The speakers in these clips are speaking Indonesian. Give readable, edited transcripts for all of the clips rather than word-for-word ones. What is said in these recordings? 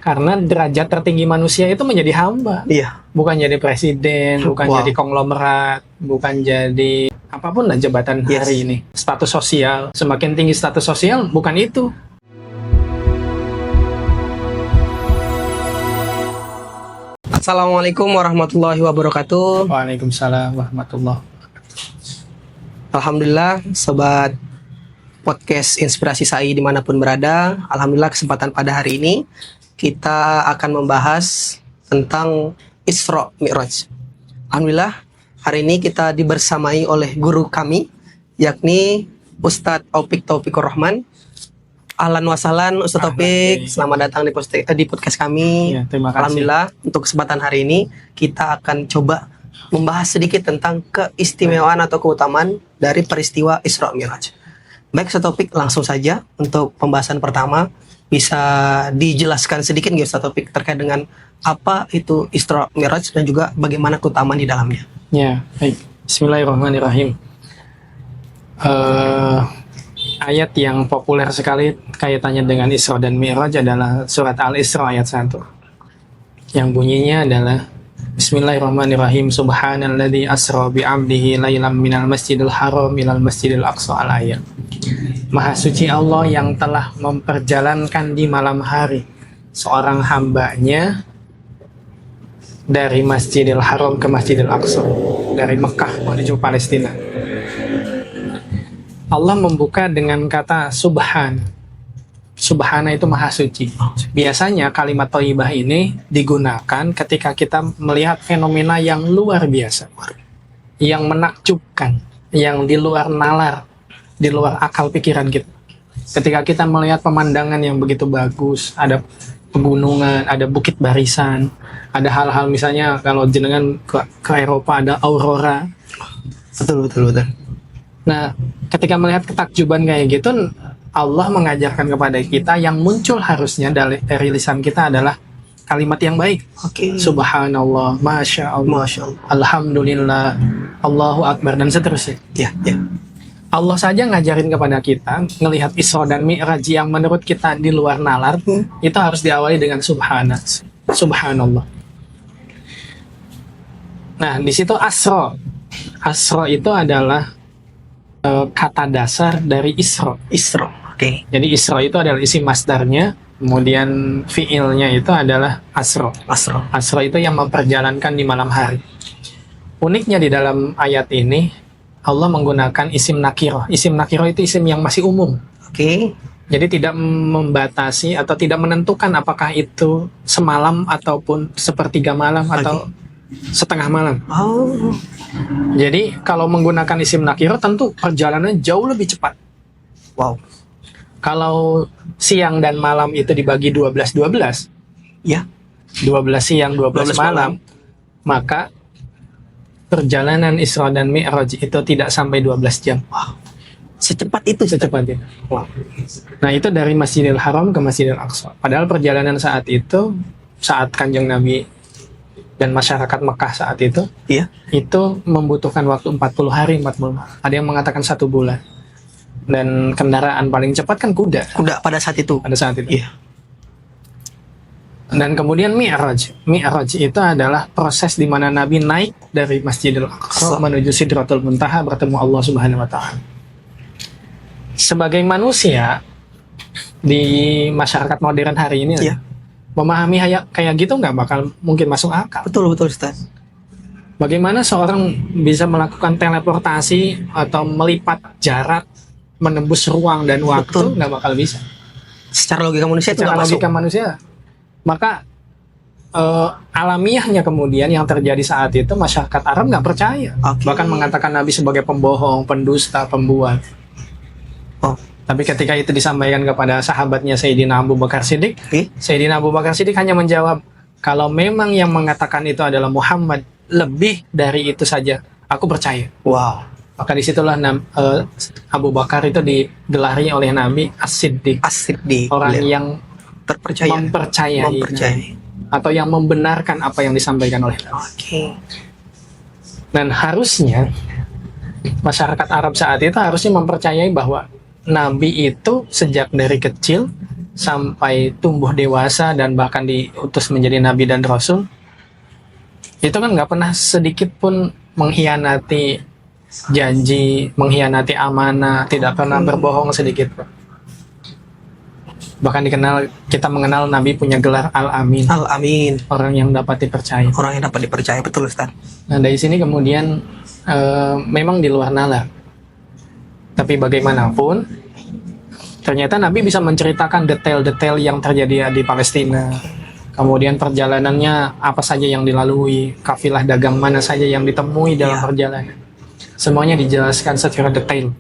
Karena derajat tertinggi manusia itu menjadi hamba. Iya. Bukan jadi presiden, bukan Wow. jadi konglomerat, bukan jadi apapun lah jabatan Yes. hari ini. Status sosial, semakin tinggi status sosial, bukan itu. Assalamualaikum warahmatullahi wabarakatuh. Waalaikumsalam warahmatullahi. Alhamdulillah, sobat podcast Inspirasi SAI dimanapun berada. Alhamdulillah kesempatan pada hari ini kita akan membahas tentang Isra Mi'raj. Alhamdulillah, hari ini kita dibersamai oleh guru kami, yakni Ustadz Taufik Taufikur Rahman. Ahlan wa sahlan Ustadz Taufik, selamat datang di podcast kami. Ya, terima kasih. Alhamdulillah, untuk kesempatan hari ini kita akan coba membahas sedikit tentang keistimewaan atau keutamaan dari peristiwa Isra Mi'raj. Baik, Ustadz Taufik, langsung saja untuk pembahasan pertama. Bisa dijelaskan sedikit nggak Ustadz Taufik terkait dengan apa itu Isra Mi'raj dan juga bagaimana keutamaan di dalamnya? Ya, baik. Bismillahirrahmanirrahim. Ayat yang populer sekali kaitannya dengan Isra dan Mi'raj adalah surat Al-Isra ayat 1. Yang bunyinya adalah Bismillahirrahmanirrahim. Subhanalladzi asra bi'abdihi lailam minal masjidil haram ilal masjidil aqsa al-ayat. Maha suci Allah yang telah memperjalankan di malam hari seorang hambanya dari Masjidil Haram ke Masjidil Aqsa, dari Mekah menuju Palestina. Allah membuka dengan kata Subhan. Subhana itu maha suci. Biasanya kalimat thayyibah ini digunakan ketika kita melihat fenomena yang luar biasa, yang menakjubkan, yang di luar nalar, di luar akal pikiran kita. Ketika kita melihat pemandangan yang begitu bagus, ada pegunungan, ada bukit barisan, ada hal-hal misalnya kalau jenengan ke Eropa ada aurora. Betul. Nah, ketika melihat ketakjuban kayak gitu, Allah mengajarkan kepada kita yang muncul harusnya dari lisan kita adalah kalimat yang baik. Oke. Subhanallah, Masya Allah, Masya Allah. Alhamdulillah, Allahu Akbar, dan seterusnya. Ya. Allah saja ngajarin kepada kita ngelihat Isra dan Mi'raj yang menurut kita di luar nalar, itu harus diawali dengan Subhanallah. Nah, di situ Asra. Asra itu adalah kata dasar dari Isra. Isra. Oke. Jadi Isra itu adalah isi masdarnya, kemudian fiilnya itu adalah Asra. Asra. Asra itu yang memperjalankan di malam hari. Uniknya di dalam ayat ini Allah menggunakan isim nakiro. Isim nakiro itu isim yang masih umum. Oke. Jadi tidak membatasi atau tidak menentukan apakah itu semalam ataupun sepertiga malam atau setengah malam. Oh. Jadi kalau menggunakan isim nakiro tentu perjalanannya jauh lebih cepat. Wow. Kalau siang dan malam itu dibagi 12-12, Ya. 12 siang, 12 12 malam, maka perjalanan Isra dan Mi'raj itu tidak sampai 12 jam. Wow. Secepat itu. Secepatnya. Wow. Nah, itu dari Masjidil Haram ke Masjidil Aqsa. Padahal perjalanan saat itu, saat Kanjeng Nabi dan masyarakat Mekah saat itu, Iya. itu membutuhkan waktu 40 hari, 40 malam. Ada yang mengatakan 1 bulan. Dan kendaraan paling cepat kan kuda Kuda pada saat itu. pada saat itu. Iya. Dan kemudian Mi'raj. Mi'raj itu adalah proses di mana Nabi naik dari Masjidil Aqsa menuju Sidratul Muntaha bertemu Allah Subhanahu wa taala. Sebagai manusia di masyarakat modern hari ini, Iya. memahami kayak gitu nggak bakal mungkin masuk akal. Betul Ustaz. Bagaimana seorang bisa melakukan teleportasi atau melipat jarak, menembus ruang dan waktu, Betul. nggak bakal bisa. Secara logika manusia itu Secara nggak masuk. logika manusia. Maka alamiahnya kemudian yang terjadi saat itu masyarakat Arab nggak percaya. Oke. Bahkan mengatakan Nabi sebagai pembohong, pendusta, pembuat. Oh. Tapi ketika itu disampaikan kepada sahabatnya Sayyidina Abu Bakar Siddiq, Oke. Sayyidina Abu Bakar Siddiq hanya menjawab, kalau memang yang mengatakan itu adalah Muhammad, lebih dari itu saja, aku percaya. Wow. Maka disitulah Abu Bakar itu digelari oleh Nabi As-Siddiq, As-Siddiq. orang yang mempercayai atau yang membenarkan apa yang disampaikan oleh Nabi. Oke. Dan harusnya masyarakat Arab saat itu harusnya mempercayai bahwa Nabi itu sejak dari kecil sampai tumbuh dewasa dan bahkan diutus menjadi nabi dan rasul, itu kan nggak pernah sedikit pun mengkhianati janji, mengkhianati amanah, tidak pernah berbohong sedikit pun. Bahkan kita mengenal Nabi punya gelar Al-Amin, Al-Amin, orang yang dapat dipercaya. orang yang dapat dipercaya, betul Ustaz. Nah dari sini kemudian memang di luar nalar, tapi bagaimanapun ternyata Nabi bisa menceritakan detail-detail yang terjadi di Palestina. Kemudian perjalanannya apa saja yang dilalui, kafilah dagang mana saja yang ditemui dalam perjalanan. Semuanya dijelaskan secara detail.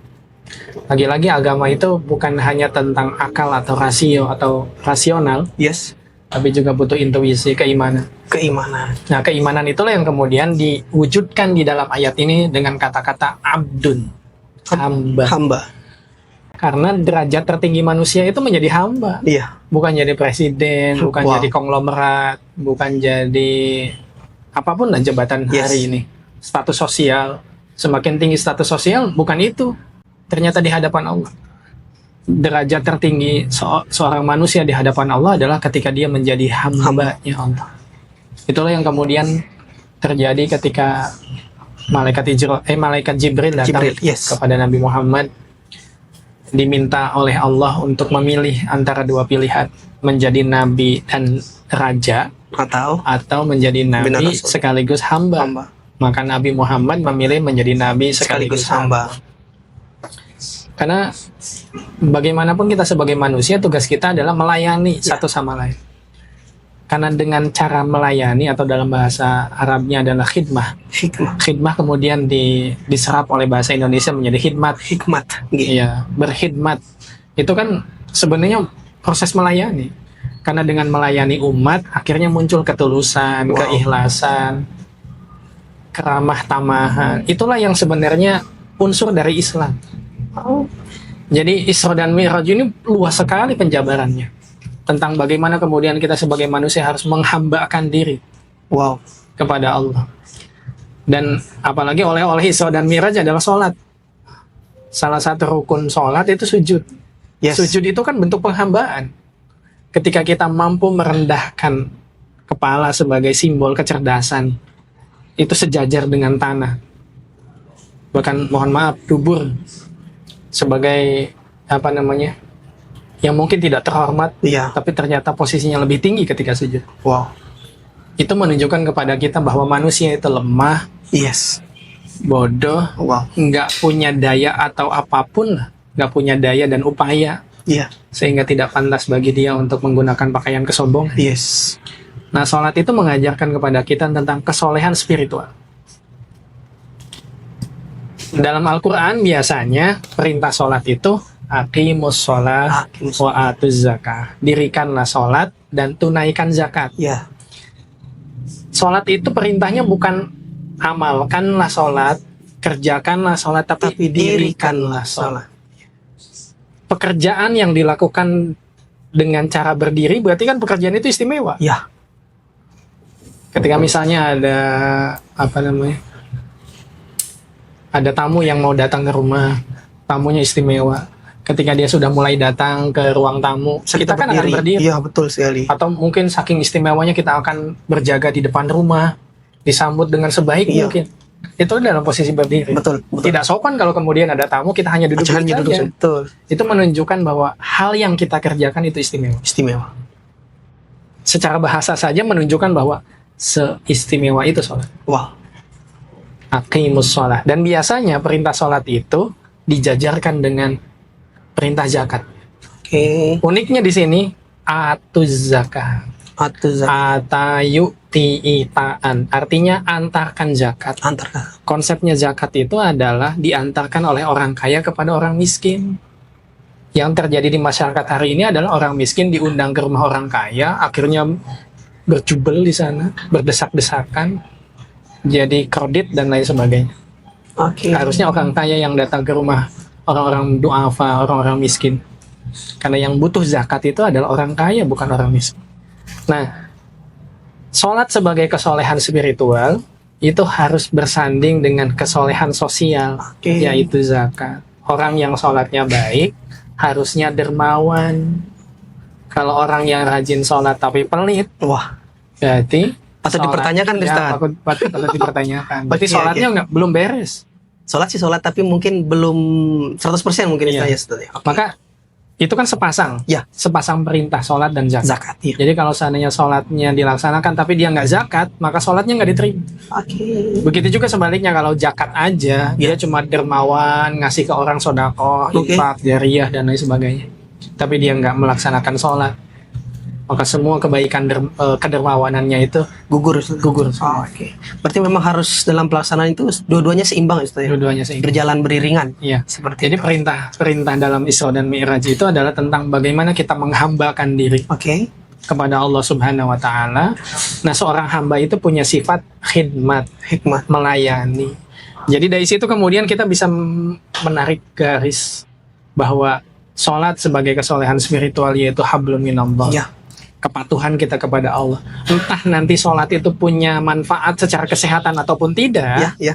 Lagi-lagi agama itu bukan hanya tentang akal atau rasio atau rasional, Yes, tapi juga butuh intuisi, keimanan. keimanan. Nah, keimanan itulah yang kemudian diwujudkan di dalam ayat ini dengan kata-kata abdun, hamba. Hamba. Karena derajat tertinggi manusia itu menjadi hamba. Iya. Bukan jadi presiden, bukan Wow. jadi konglomerat, bukan jadi apapun lah jabatan Yes. hari ini. Status sosial, semakin tinggi status sosial, bukan itu. Ternyata di hadapan Allah. Derajat tertinggi seorang manusia di hadapan Allah adalah ketika dia menjadi hamba-Nya Allah. Itulah yang kemudian terjadi ketika malaikat Jibril datang Jibril, yes. kepada Nabi Muhammad, diminta oleh Allah untuk memilih antara dua pilihan, menjadi nabi dan raja atau menjadi nabi Rasul. sekaligus hamba. Maka Nabi Muhammad memilih menjadi nabi sekaligus hamba. Karena bagaimanapun kita sebagai manusia, tugas kita adalah melayani satu sama lain. Karena dengan cara melayani, atau dalam bahasa Arabnya adalah khidmah. Khidmah kemudian diserap oleh bahasa Indonesia menjadi hikmat. Iya, berkhidmat. Itu kan sebenarnya proses melayani. Karena dengan melayani umat, akhirnya muncul ketulusan, keikhlasan, keramah tamahan. Itulah yang sebenarnya unsur dari Islam. Jadi Isra dan Mi'raj ini luas sekali penjabarannya. Tentang bagaimana kemudian kita sebagai manusia harus menghambakan diri kepada Allah. Dan apalagi oleh Isra dan Mi'raj adalah sholat. Salah satu rukun sholat itu sujud. Sujud itu kan bentuk penghambaan. Ketika kita mampu merendahkan kepala sebagai simbol kecerdasan, itu sejajar dengan tanah. Bahkan mohon maaf, dubur sebagai yang mungkin tidak terhormat, tapi ternyata posisinya lebih tinggi ketika sujud. Itu menunjukkan kepada kita bahwa manusia itu lemah, bodoh, nggak punya daya atau apapun lah, nggak punya daya dan upaya, sehingga tidak pantas bagi dia untuk menggunakan pakaian kesombongan. Nah, sholat itu mengajarkan kepada kita tentang kesolehan spiritual. Dalam Al-Quran biasanya perintah sholat itu aqimus sholat wa atuz zakah. Dirikanlah sholat dan tunaikan zakat. Sholat itu perintahnya bukan amalkanlah sholat, kerjakanlah sholat, tapi dirikanlah sholat. Pekerjaan yang dilakukan dengan cara berdiri berarti kan pekerjaan itu istimewa. Ketika misalnya ada tamu yang mau datang ke rumah, tamunya istimewa. Ketika dia sudah mulai datang ke ruang tamu, kita kan akan berdiri. Betul sekali. Atau mungkin saking istimewanya kita akan berjaga di depan rumah, disambut dengan sebaik mungkin. Itu dalam posisi berdiri. Betul. Tidak sopan kalau kemudian ada tamu kita hanya duduk saja. Betul. Itu menunjukkan bahwa hal yang kita kerjakan itu istimewa. Secara bahasa saja menunjukkan bahwa seistimewa itu sholat. Aqimus sholat. Dan biasanya perintah sholat itu dijajarkan dengan perintah zakat. Uniknya di sini atuz zakah. Atayu ti'itaan. Artinya antarkan zakat. Konsepnya zakat itu adalah diantarkan oleh orang kaya kepada orang miskin. Yang terjadi di masyarakat hari ini adalah orang miskin diundang ke rumah orang kaya, akhirnya berjubel di sana, berdesak-desakan, jadi kredit dan lain sebagainya. Harusnya orang kaya yang datang ke rumah orang-orang duafa, orang-orang miskin. Karena yang butuh zakat itu adalah orang kaya, bukan orang miskin. Nah, sholat sebagai kesolehan spiritual itu harus bersanding dengan kesolehan sosial, yaitu zakat. Orang yang sholatnya baik harusnya dermawan Kalau orang yang rajin sholat tapi pelit, Wah, berarti patut sholat- dipertanyakan, ya, Ustaz. patut dipertanyakan. Berarti Oke, sholatnya belum beres. sholat sih sholat tapi mungkin belum 100% mungkin Iya. istilahnya Ustaz ya. Oke. Maka itu kan sepasang. Ya. Sepasang perintah sholat dan zakat. Zakat ya. Jadi kalau seandainya sholatnya dilaksanakan tapi dia nggak zakat, maka sholatnya nggak diterima. Oke. Begitu juga sebaliknya, kalau zakat aja, dia cuma dermawan, ngasih ke orang sodako, Oke. infak, jariyah, dan lain sebagainya. Tapi dia nggak melaksanakan sholat, maka semua kebaikan kedermawanannya itu Gugur Ustaz. gugur. Oh, oke. Berarti memang harus dalam pelaksanaan itu dua-duanya seimbang Ustaz ya. Dua-duanya seimbang. Berjalan beriringan. Iya. Seperti Jadi perintah dalam Isra dan Mi'raj itu adalah tentang bagaimana kita menghambakan diri Oke. kepada Allah Subhanahu wa taala. Nah, seorang hamba itu punya sifat khidmat, Hikmah. melayani. Jadi dari situ kemudian kita bisa menarik garis bahwa sholat sebagai kesolehan spiritual, yaitu hablum minallah. Ya. Kepatuhan kita kepada Allah. Entah nanti sholat itu punya manfaat secara kesehatan ataupun tidak, Ya, ya.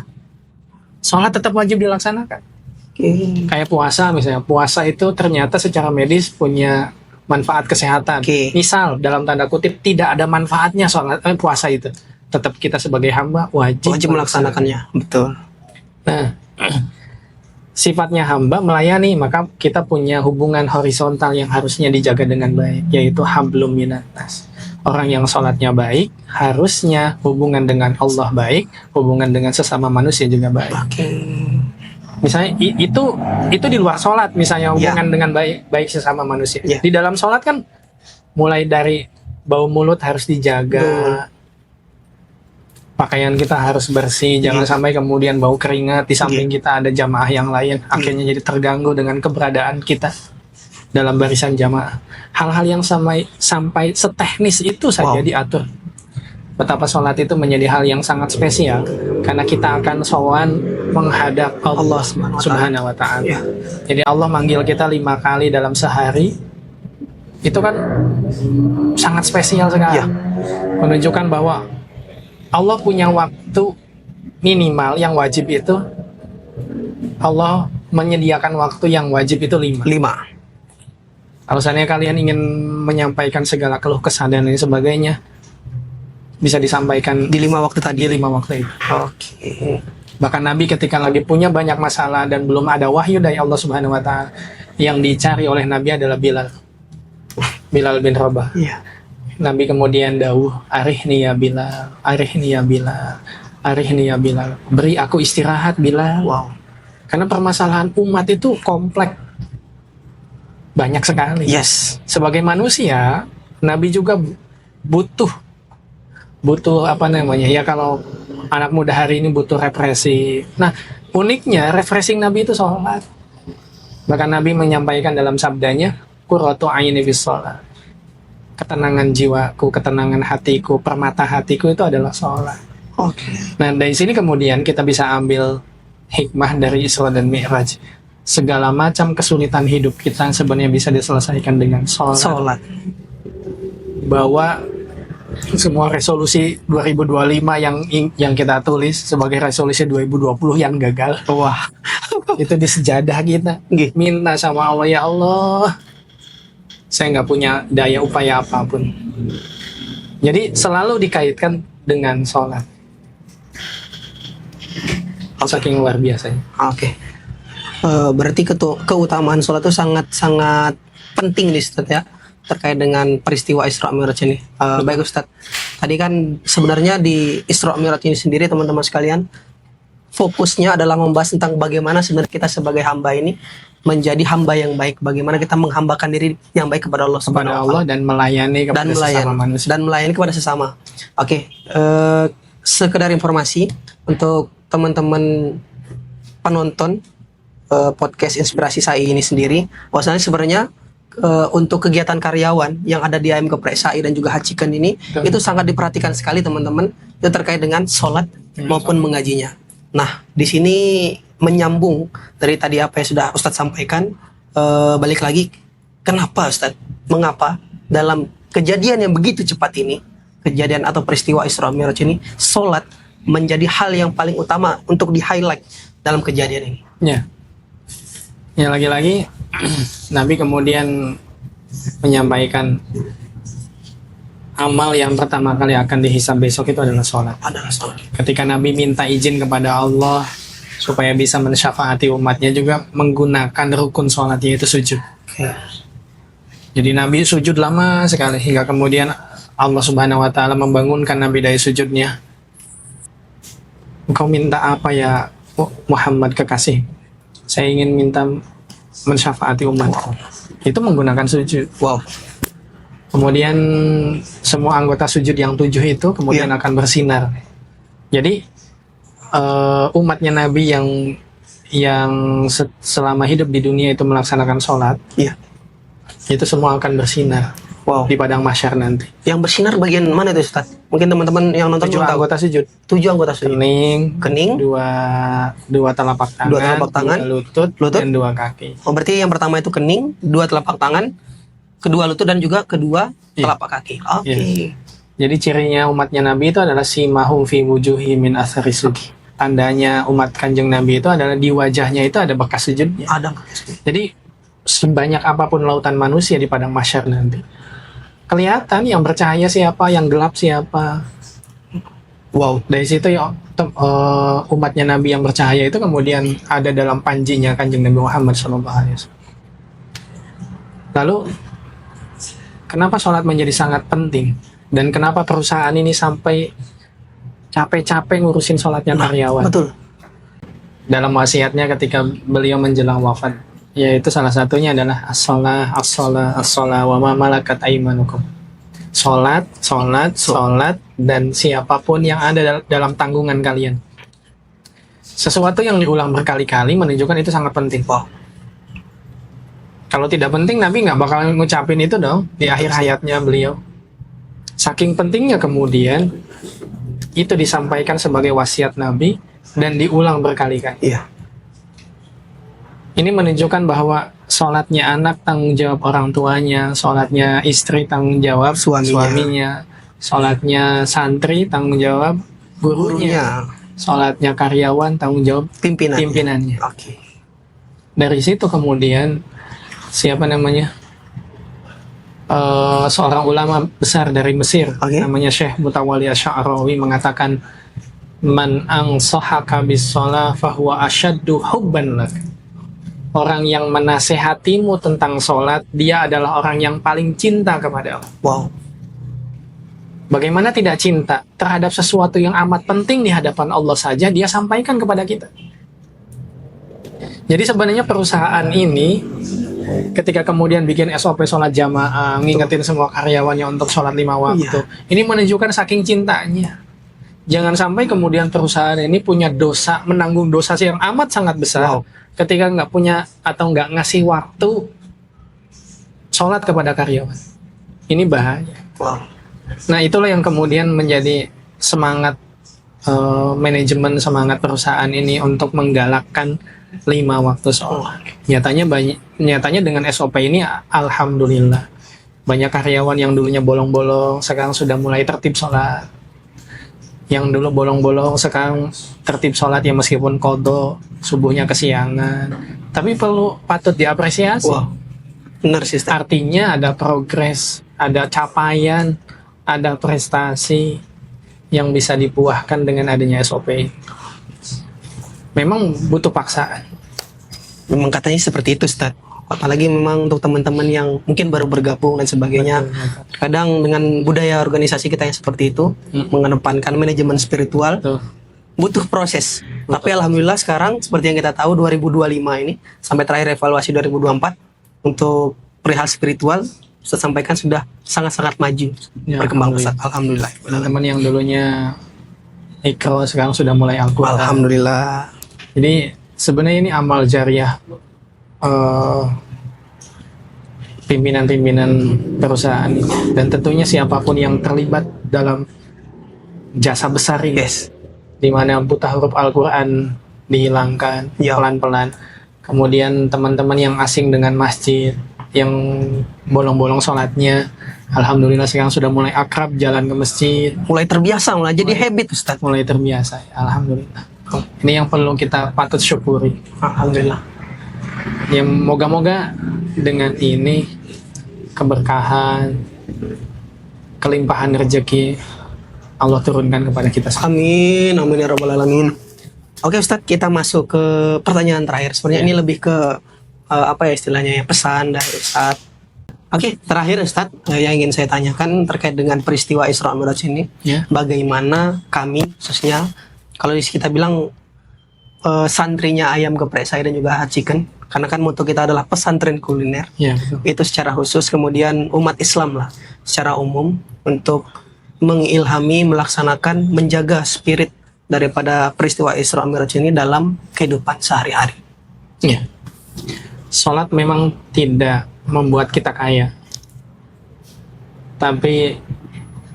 sholat tetap wajib dilaksanakan. Oke. Kayak puasa misalnya, puasa itu ternyata secara medis punya manfaat kesehatan. Oke. Misal dalam tanda kutip tidak ada manfaatnya puasa itu, tetap kita sebagai hamba wajib Melaksanakannya. Betul. Nah, sifatnya hamba melayani, maka kita punya hubungan horizontal yang harusnya dijaga dengan baik, yaitu hablum minanas. Orang yang sholatnya baik, harusnya hubungan dengan Allah baik, hubungan dengan sesama manusia juga baik. Oke. Misalnya itu di luar sholat, misalnya hubungan dengan baik sesama manusia. Ya. Di dalam sholat kan mulai dari bau mulut harus dijaga, pakaian kita harus bersih, jangan sampai kemudian bau keringat di samping kita ada jamaah yang lain, akhirnya jadi terganggu dengan keberadaan kita dalam barisan jamaah. Hal-hal yang sampai seteknis itu saja diatur. Betapa sholat itu menjadi hal yang sangat spesial karena kita akan sowan menghadap Allah Subhanahu wa taala. Ya. Jadi Allah manggil kita 5 kali dalam sehari. Itu kan sangat spesial sekali. Ya. Menunjukkan bahwa Allah punya waktu minimal yang wajib itu, Allah menyediakan waktu yang wajib itu 5. 5. Kalau seandainya kalian ingin menyampaikan segala keluh kesah dan lain sebagainya, bisa disampaikan Di 5 waktu tadi. di 5 waktu itu. Oke. Bahkan Nabi ketika lagi punya banyak masalah dan belum ada wahyu dari Allah Subhanahu wa taala, yang dicari oleh Nabi adalah Bilal bin Rabah. Iya. Nabi kemudian dawuh, arihni ya Bilal, arihni ya Bilal, arihni ya Bilal. Beri aku istirahat Bilal. Wow. Karena permasalahan umat itu kompleks. Banyak sekali. Yes. Sebagai manusia, Nabi juga butuh apa namanya? Ya kalau anak muda hari ini butuh represi. Nah, uniknya refreshing Nabi itu sholat. Bahkan Nabi menyampaikan dalam sabdanya, qurratu aini bis sholat. Ketenangan jiwaku, ketenangan hatiku, permata hatiku itu adalah sholat. Oke. Nah, dari sini kemudian kita bisa ambil hikmah dari Isra dan Mi'raj. Segala macam kesulitan hidup kita sebenarnya bisa diselesaikan dengan sholat. Sholat. Bahwa semua resolusi 2025 yang kita tulis sebagai resolusi 2020 yang gagal, Wah. itu di sejadah kita. Nggih. Minta sama Allah, ya Allah, saya nggak punya daya upaya apapun. Jadi selalu dikaitkan dengan sholat. Saking luar biasanya. Oke. Berarti keutamaan sholat itu sangat penting nih Ustaz ya, terkait dengan peristiwa Isra Mi'raj ini. Baik Ustaz, tadi kan sebenarnya di Isra Mi'raj ini sendiri teman-teman sekalian, fokusnya adalah membahas tentang bagaimana sebenarnya kita sebagai hamba ini menjadi hamba yang baik, bagaimana kita menghambakan diri yang baik kepada Allah Subhanahu Kepada wa Allah dan melayani kepada sesama manusia. dan melayani kepada sesama. Oke, sekedar informasi untuk teman-teman penonton podcast Inspirasi SAI ini sendiri, bahwasanya sebenarnya untuk kegiatan karyawan yang ada di AMK SAI dan juga Hajikan ini itu sangat diperhatikan sekali teman-teman, itu terkait dengan sholat maupun mengajinya. Nah, di sini menyambung dari tadi apa yang sudah Ustadz sampaikan, balik lagi, kenapa Ustadz, mengapa dalam kejadian yang begitu cepat ini, kejadian atau peristiwa Isra Mi'raj ini, sholat menjadi hal yang paling utama untuk di-highlight dalam kejadian ini. Ya lagi-lagi Nabi kemudian menyampaikan amal yang pertama kali akan dihisab besok itu adalah sholat. Adalah sholat. Ketika Nabi minta izin kepada Allah supaya bisa mensyafaati umatnya, juga menggunakan rukun sholat, yaitu sujud. Oke. Jadi Nabi sujud lama sekali hingga kemudian Allah Subhanahu wa taala membangunkan Nabi dari sujudnya. Engkau minta apa ya Muhammad kekasih? Saya ingin minta mensyafaati umatku. Itu menggunakan sujud. Wow. Kemudian semua anggota sujud yang 7 itu kemudian akan bersinar. Jadi umatnya Nabi yang selama hidup di dunia itu melaksanakan sholat, Iya. itu semua akan bersinar Wow. di padang mahsyar nanti. Yang bersinar bagian mana itu Ustaz? Mungkin teman-teman yang nonton 7 belum tahu. anggota sujud. 7 anggota sujud. Kening, dua telapak tangan, Dua telapak tangan, dua lutut, lutut. dan 2 kaki. Oh, berarti yang pertama itu kening, 2 telapak tangan, kedua lutut dan juga kedua Iya. telapak kaki. Oke. Iya. Jadi cirinya umatnya Nabi itu adalah simahum fi wujuhi min athari sujud. Tandanya umat Kanjeng Nabi itu adalah di wajahnya itu ada bekas sujudnya. Ada. Jadi sebanyak apapun lautan manusia di padang mahsyar nanti, kelihatan yang bercahaya siapa, yang gelap siapa. Wow. Dari situ ya umatnya Nabi yang bercahaya itu kemudian ada dalam panjinya Kanjeng Nabi Muhammad SAW. Lalu kenapa sholat menjadi sangat penting, dan kenapa perusahaan ini sampai capek-capek ngurusin sholatnya karyawan? Betul. Dalam wasiatnya ketika beliau menjelang wafat, yaitu salah satunya adalah as-shalah, as-shalah, as-shalah wa ma malakat aimanukum. Sholat, dan siapapun yang ada dalam tanggungan kalian. Sesuatu yang diulang berkali-kali menunjukkan itu sangat penting. Wow. Kalau tidak penting, Nabi nggak bakal ngucapin itu dong di akhir hayatnya beliau. Saking pentingnya kemudian itu disampaikan sebagai wasiat Nabi dan diulang berkali-kali. Iya. Ini menunjukkan bahwa sholatnya anak tanggung jawab orang tuanya, sholatnya istri tanggung jawab suaminya, sholatnya santri tanggung jawab gurunya, sholatnya karyawan tanggung jawab pimpinannya. Oke. Dari situ kemudian siapa namanya? Seorang ulama besar dari Mesir, namanya Syekh Mutawalli Asy'arawi, mengatakan, man ansahaka bis-shalah fahuwa asyaddu hubban lak. Orang yang menasehatimu tentang sholat, dia adalah orang yang paling cinta kepada Allah. Wow. Bagaimana tidak cinta terhadap sesuatu yang amat penting di hadapan Allah saja dia sampaikan kepada kita. Jadi sebenarnya perusahaan ini ketika kemudian bikin SOP sholat jamaah, ngingetin semua karyawannya untuk sholat 5 waktu, ini menunjukkan saking cintanya. Jangan sampai kemudian perusahaan ini punya dosa, menanggung dosa yang amat sangat besar ketika nggak punya atau nggak ngasih waktu sholat kepada karyawan. Ini bahaya. Wow. Nah, itulah yang kemudian menjadi semangat manajemen, semangat perusahaan ini untuk menggalakkan 5 waktu sholat. Nyatanya dengan SOP ini alhamdulillah banyak karyawan yang dulunya bolong-bolong sekarang sudah mulai tertib sholat. Yang dulu bolong-bolong sekarang tertib sholat ya, meskipun qadha subuhnya kesiangan, tapi patut diapresiasi. Wow. Benar sih. Artinya ada progres, ada capaian, ada prestasi yang bisa dipuahkan dengan adanya SOP. Memang butuh paksaan. Memang katanya seperti itu, Ustaz. Apalagi memang untuk teman-teman yang mungkin baru bergabung dan sebagainya. Kadang dengan budaya organisasi kita yang seperti itu, mengedepankan manajemen spiritual, butuh proses. Tapi alhamdulillah sekarang seperti yang kita tahu 2025 ini sampai terakhir evaluasi 2024 untuk perihal spiritual Ustaz sampaikan sudah sangat-sangat maju berkembang pesat. Alhamdulillah. Teman-teman yang dulunya Ikro sekarang sudah mulai Al-Quran. Alhamdulillah. Jadi sebenarnya ini amal jariah pimpinan-pimpinan perusahaan ini, dan tentunya siapapun yang terlibat dalam jasa besar ini, di mana buta huruf Al-Quran dihilangkan pelan-pelan. Kemudian teman-teman yang asing dengan masjid, yang bolong-bolong sholatnya, alhamdulillah sekarang sudah mulai akrab jalan ke masjid, mulai terbiasa, mulai jadi habit, Ustaz. Mulai terbiasa, alhamdulillah. Ini yang perlu kita patut syukuri. Alhamdulillah. Ya, moga-moga dengan ini keberkahan, kelimpahan rezeki Allah turunkan kepada kita semua. Amin, amin ya rabbal alamin. Oke Ustadz, kita masuk ke pertanyaan terakhir. Sebenarnya ini lebih ke apa ya istilahnya ya, pesan dari Ustadz. Oke, terakhir Ustadz, yang ingin saya tanyakan terkait dengan peristiwa Isra Mi'raj ini, Ya. bagaimana kami khususnya, kalau kita bilang santrinya ayam geprek saya dan juga hot chicken, karena kan moto kita adalah pesantren kuliner. Ya, betul. Itu secara khusus, kemudian umat Islam lah secara umum untuk mengilhami, melaksanakan, menjaga spirit daripada peristiwa Isra Mi'raj ini dalam kehidupan sehari-hari. Ya. Sholat memang tidak membuat kita kaya, tapi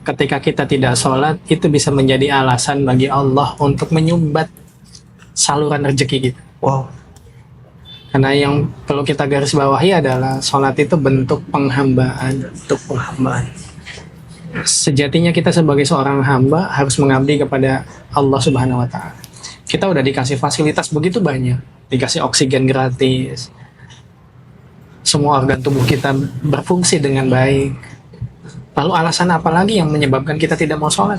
ketika kita tidak sholat itu bisa menjadi alasan bagi Allah untuk menyumbat saluran rezeki kita. Wow. Karena yang perlu kita garis bawahi adalah sholat itu bentuk penghambaan. Untuk penghambaan. Sejatinya kita sebagai seorang hamba harus mengabdi kepada Allah Subhanahu wa Ta'ala. Kita udah dikasih fasilitas begitu banyak, dikasih oksigen gratis, semua organ tubuh kita berfungsi dengan baik. Lalu alasan apa lagi yang menyebabkan kita tidak mau sholat?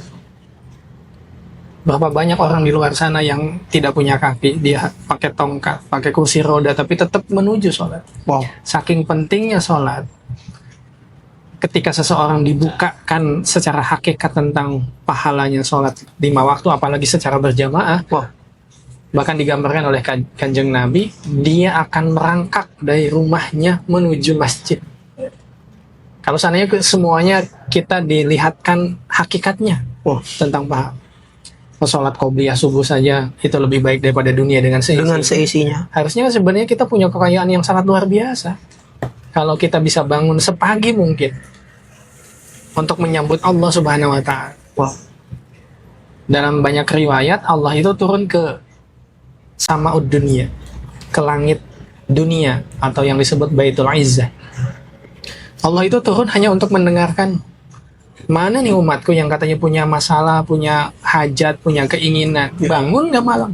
Berapa banyak orang di luar sana yang tidak punya kaki, dia pakai tongkat, pakai kursi roda, tapi tetap menuju sholat. Wow. Saking pentingnya sholat, ketika seseorang dibukakan secara hakikat tentang pahalanya sholat 5 waktu, apalagi secara berjamaah, Wow. bahkan digambarkan oleh Kanjeng Nabi, dia akan merangkak dari rumahnya menuju masjid. Kalau seandainya semuanya kita dilihatkan hakikatnya tentang pahala. Sholat qobliyah subuh saja itu lebih baik daripada dunia dengan Seisinya. Harusnya sebenarnya kita punya kekayaan yang sangat luar biasa. Kalau kita bisa bangun sepagi mungkin untuk menyambut Allah Subhanahu wa Ta'ala. Wow. Dalam banyak riwayat Allah itu turun ke Sama'ud dunia, ke langit dunia atau yang disebut Baitul Izzah. Allah itu turun hanya untuk mendengarkan, mana nih umatku yang katanya punya masalah, punya hajat, punya keinginan, bangun nggak malam?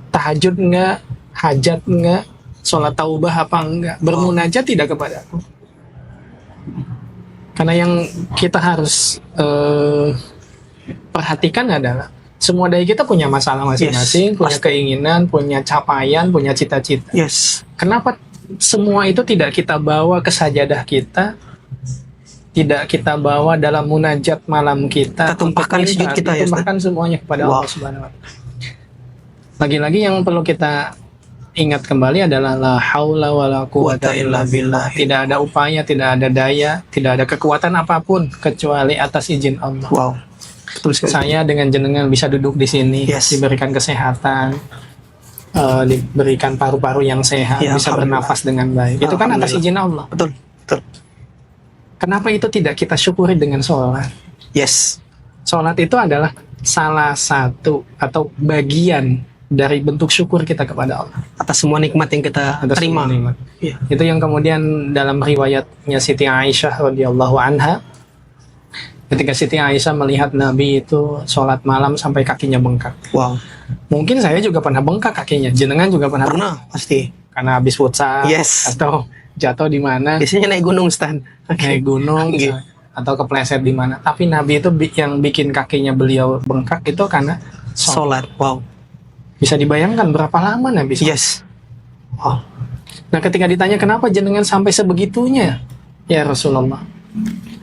Tahajud nggak? Hajat nggak? Sholat taubah apa enggak? Bermunajat tidak kepada aku? Karena yang kita harus perhatikan adalah semua dari kita punya masalah masing-masing, punya keinginan, punya capaian, punya cita-cita. Yes. Kenapa semua itu tidak kita bawa ke sajadah kita, tidak kita bawa dalam munajat malam kita, Kita tumpahkan sujud kita ya, tumpahkan semuanya kepada Allah Subhanahu wa Ta'ala. Lagi-lagi yang perlu kita ingat kembali adalah la haula wala quwata illa billah. Tidak ada upaya, tidak ada daya, tidak ada kekuatan apapun kecuali atas izin Allah. Wow. Betul sekali. Saya dengan jenengan bisa duduk di sini, diberikan kesehatan, diberikan paru-paru yang sehat, Ya, bisa bernafas dengan baik. Itu kan atas izin Allah. Betul. Betul. Kenapa itu tidak kita syukuri dengan sholat? Yes. Sholat itu adalah salah satu atau bagian dari bentuk syukur kita kepada Allah Atas semua nikmat yang kita atas terima. semua nikmat. Iya. Itu yang kemudian dalam riwayatnya Siti Aisyah radhiyallahu anha, ketika Siti Aisyah melihat Nabi itu sholat malam sampai kakinya bengkak. Wow. Mungkin saya juga pernah bengkak kakinya, jenengan juga pernah Pasti. karena habis futsal Yes. atau jatuh di mana, Biasanya naik gunung, Stan. naik gunung Oke. atau kepleset di mana. Tapi Nabi itu yang bikin kakinya beliau bengkak itu karena sholat. Sholat. Wow. Bisa dibayangkan berapa lama Nabi sholat? Yes. Wow. Nah, ketika ditanya kenapa jenengan sampai sebegitunya, ya Rasulullah,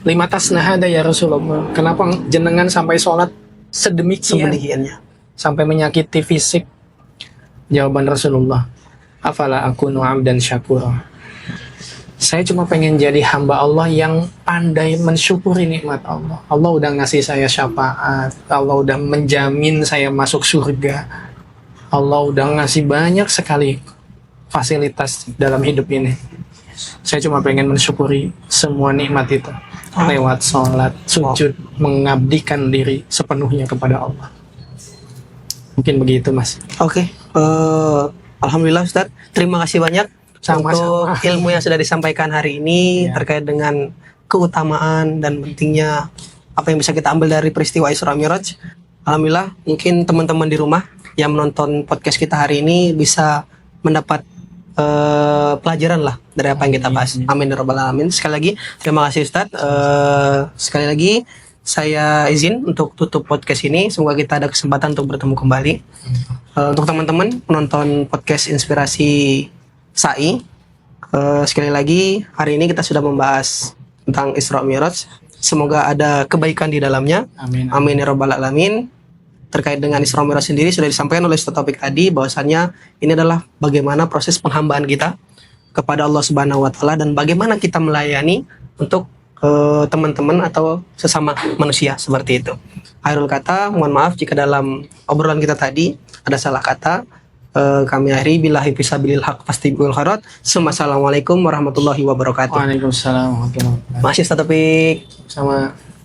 lima tasnahada ya Rasulullah, kenapa jenengan sampai sholat sedemikian, sampai menyakiti fisik? Jawaban Rasulullah, afala akunu abdan syakura. Saya cuma pengen jadi hamba Allah yang pandai mensyukuri nikmat Allah. Allah udah ngasih saya syafaat, Allah udah menjamin saya masuk surga, Allah udah ngasih banyak sekali fasilitas dalam hidup ini. Saya cuma pengen mensyukuri semua nikmat itu lewat sholat, sujud, mengabdikan diri sepenuhnya kepada Allah. Mungkin begitu, Mas. Oke. Alhamdulillah Ustaz, terima kasih banyak untuk ilmu yang sudah disampaikan hari ini terkait dengan keutamaan dan pentingnya apa yang bisa kita ambil dari peristiwa Isra Mi'raj. Alhamdulillah, mungkin teman-teman di rumah yang menonton podcast kita hari ini bisa mendapat pelajaran lah dari apa yang kita bahas. Amin ya rabbal alamin. Sekali lagi terima kasih Ustadz. Sekali lagi saya izin untuk tutup podcast ini. Semoga kita ada kesempatan untuk bertemu kembali. Untuk teman-teman penonton podcast Inspirasi SAI, sekali lagi hari ini kita sudah membahas tentang Isra Mi'raj. Semoga ada kebaikan di dalamnya. Amin. Amin ya rabbal alamin. Terkait dengan Isra Mi'raj sendiri sudah disampaikan oleh Ustaz Taufik tadi, bahwasannya ini adalah bagaimana proses penghambaan kita kepada Allah Subhanahu wa taala dan bagaimana kita melayani untuk teman-teman atau sesama manusia seperti itu. Akhirul kata, mohon maaf jika dalam obrolan kita tadi ada salah kata. Kami akhiri billahi fisabilil haq fastiqul khairat. Assalamualaikum warahmatullahi wabarakatuh. Waalaikumsalam warahmatullahi wabarakatuh. Masih Ustaz Taufik. Sama.